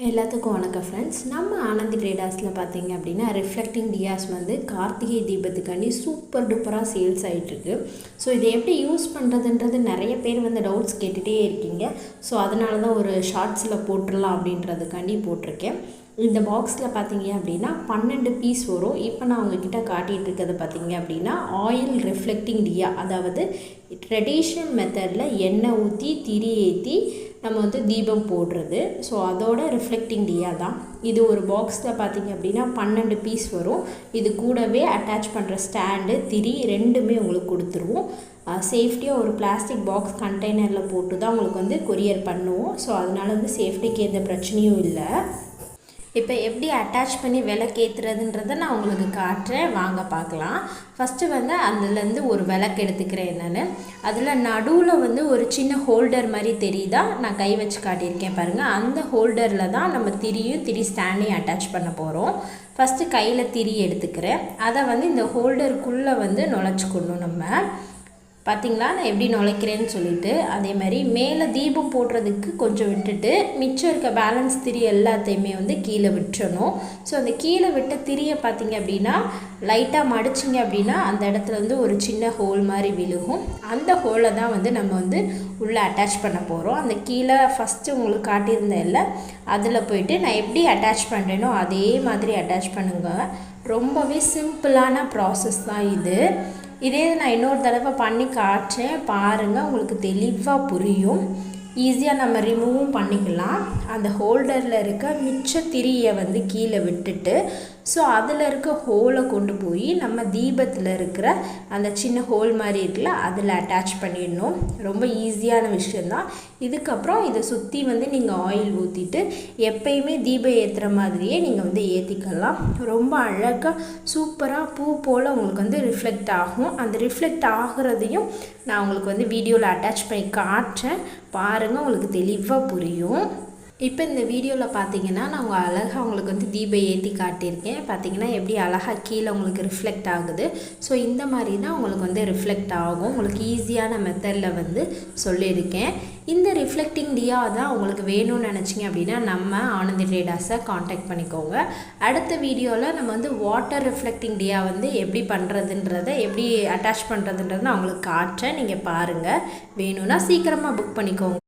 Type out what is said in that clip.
எல்லாத்துக்கும் வணக்கம் ஃப்ரெண்ட்ஸ். நம்ம ஆனந்தி ட்ரேடர்ஸில் பார்த்தீங்க அப்படின்னா ரிஃப்ளெக்டிங் டியாஸ் வந்து கார்த்திகை தீபத்துக்காண்டி சூப்பர் டூப்பராக சேல்ஸ் ஆகிட்டுருக்கு. ஸோ இதை எப்படி யூஸ் பண்ணுறதுன்றது நிறைய பேர் வந்து டவுட்ஸ் கேட்டுகிட்டே இருக்கீங்க. ஸோ அதனால தான் ஒரு ஷார்ட்ஸில் போட்டுடலாம் அப்படின்றதுக்காண்டி போட்டிருக்கேன். இந்த பாக்ஸில் பார்த்தீங்க அப்படின்னா 12 பீஸ் வரும். இப்போ நான் உங்ககிட்ட காட்டிகிட்டு இருக்கிறது பார்த்தீங்க அப்படின்னா ஆயில் ரிஃப்ளெக்டிங் டியா, அதாவது ட்ரெடிஷ்னல் மெத்தடில் எண்ணெய் ஊற்றி திரி ஏற்றி நம்ம வந்து தீபம் போடுறது. ஸோ அதோட ரிஃப்ளெக்டிங் டியா தான் இது. ஒரு பாக்ஸில் பார்த்திங்க அப்படின்னா 12 பீஸ் வரும். இது கூடவே அட்டாச் பண்ணுற ஸ்டாண்டு, திரி ரெண்டுமே உங்களுக்கு கொடுத்துருவோம். சேஃப்டியாக ஒரு பிளாஸ்டிக் பாக்ஸ் கண்டெய்னரில் போட்டு தான் உங்களுக்கு வந்து கொரியர் பண்ணுவோம். ஸோ அதனால் வந்து சேஃப்டிக்கு எந்த பிரச்சனையும் இல்லை. இப்போ எப்படி அட்டாச் பண்ணி விளக்கேற்றுறதுன்றதை நான் உங்களுக்கு காட்டுறேன், வாங்க பார்க்கலாம். ஃபஸ்ட்டு வந்து அதுலேருந்து ஒரு விளக்கு எடுத்துக்கிறேன். என்னென்னு அதில் நடுவில் வந்து ஒரு சின்ன ஹோல்டர் மாதிரி தெரியுதா, நான் கை வச்சு காட்டியிருக்கேன் பாருங்கள். அந்த ஹோல்டரில் தான் நம்ம திரி ஸ்டாண்டையும் அட்டாச் பண்ண போகிறோம். ஃபஸ்ட்டு கையில் திரி எடுத்துக்கிறேன். அதை வந்து இந்த ஹோல்டருக்குள்ளே வந்து நுழைச்சிக்கணும். நம்ம பார்த்திங்களா நான் எப்படி நுழைக்கிறேன்னு சொல்லிட்டு. அதே மாதிரி மேலே தீபம் போடுறதுக்கு கொஞ்சம் விட்டுட்டு மிச்சம் இருக்க பேலன்ஸ் திரி எல்லாத்தையுமே வந்து கீழே விட்டுறணும். ஸோ அந்த கீழே விட்ட திரியை பார்த்திங்க அப்படின்னா லைட்டாக மடிச்சிங்க அப்படின்னா அந்த இடத்துல வந்து ஒரு சின்ன ஹோல் மாதிரி விழுகும். அந்த ஹோலை தான் வந்து நம்ம வந்து உள்ளே அட்டாச் பண்ண போகிறோம். அந்த கீழே ஃபஸ்ட்டு உங்களுக்கு காட்டியிருந்தேன் இல்லை, அதில் போயிட்டு நான் எப்படி அட்டாச் பண்ணுறேனோ அதே மாதிரி அட்டாச் பண்ணுங்க. ரொம்பவே சிம்பிளான ப்ராசஸ் தான் இது. இதே நான் இன்னொரு தடவை பண்ணி காட்டுறேன் பாருங்கள், உங்களுக்கு தெளிவாக புரியும். ஈஸியாக நம்ம ரிமூவும் பண்ணிக்கலாம். அந்த ஹோல்டரில் இருக்க மிச்ச திரியை வந்து கீழே விட்டுட்டு ஸோ அதில் இருக்க ஹோலை கொண்டு போய் நம்ம தீபத்தில் இருக்கிற அந்த சின்ன ஹோல் மாதிரி இருக்குல்ல அதில் அட்டாச் பண்ணிடணும். ரொம்ப ஈஸியான விஷயந்தான். இதுக்கப்புறம் இதை சுற்றி வந்து நீங்கள் ஆயில் ஊற்றிட்டு எப்பயுமே தீபம் ஏற்றுற மாதிரியே நீங்கள் வந்து ஏற்றிக்கலாம். ரொம்ப அழகாக சூப்பராக பூ போல் உங்களுக்கு வந்து ரிஃப்ளெக்ட் ஆகும். அந்த ரிஃப்ளெக்ட் ஆகிறதையும் நான் உங்களுக்கு வந்து வீடியோவில் அட்டாச் பண்ணி காட்டுறேன் பாருங்கள், உங்களுக்கு தெளிவாக புரியும். இப்போ இந்த வீடியோவில் பார்த்தீங்கன்னா நான் அழகாக உங்களுக்கு வந்து தீபம் ஏற்றி காட்டியிருக்கேன். பார்த்தீங்கன்னா எப்படி அழகாக கீழே உங்களுக்கு ரிஃப்ளெக்ட் ஆகுது. ஸோ இந்த மாதிரி தான் உங்களுக்கு வந்து ரிஃப்ளெக்ட் ஆகும். உங்களுக்கு ஈஸியான மெத்தடில் வந்து சொல்லியிருக்கேன். இந்த ரிஃப்ளெக்டிங் டியா தான் உங்களுக்கு வேணும்னு நினச்சிங்க அப்படின்னா நம்ம ஆனந்தி ட்ரேடர்ஸை காண்டாக்ட் பண்ணிக்கோங்க. அடுத்த வீடியோவில் நம்ம வந்து வாட்டர் ரிஃப்ளெக்டிங் டியா வந்து எப்படி பண்ணுறதுன்றதை, எப்படி அட்டாச் பண்ணுறதுன்றதை நான் உங்களுக்கு காட்டுறேன். நீங்கள் பாருங்கள், வேணும்னா சீக்கிரமாக புக் பண்ணிக்கோங்க.